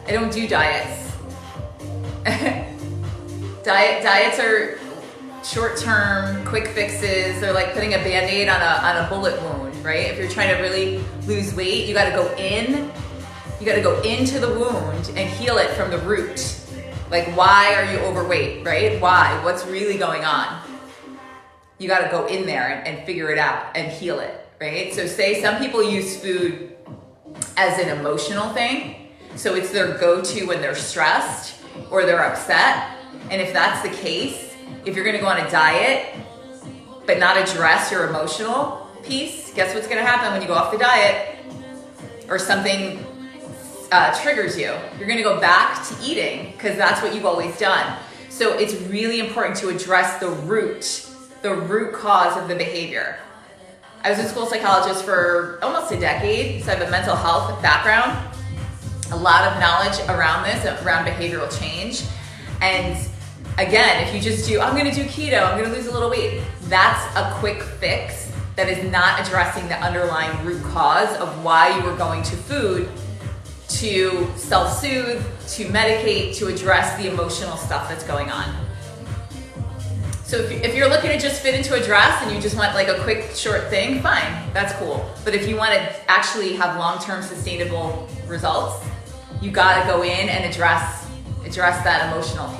I don't do diets. Diets are short-term, quick fixes. They're like putting a Band-Aid on a bullet wound, right? If you're trying to really lose weight, you gotta go in. You gotta go into the wound and heal it from the root. Like, why are you overweight, right? Why? What's really going on? You gotta go in there and figure it out and heal it, right? So say some people use food as an emotional thing. So it's their go-to when they're stressed or they're upset. And if that's the case, if you're gonna go on a diet, but not address your emotional piece, guess what's gonna happen when you go off the diet or something triggers you? You're gonna go back to eating because that's what you've always done. So it's really important to address the root cause of the behavior. I was a school psychologist for almost a decade, so I have a mental health background, a lot of knowledge around this, around behavioral change. And again, if you just do, I'm gonna do keto, I'm gonna lose a little weight, that's a quick fix that is not addressing the underlying root cause of why you were going to food to self-soothe, to medicate, to address the emotional stuff that's going on. So if you're looking to just fit into a dress and you just want like a quick short thing, fine, that's cool. But if you want to actually have long-term sustainable results, you gotta go in and address that emotional piece.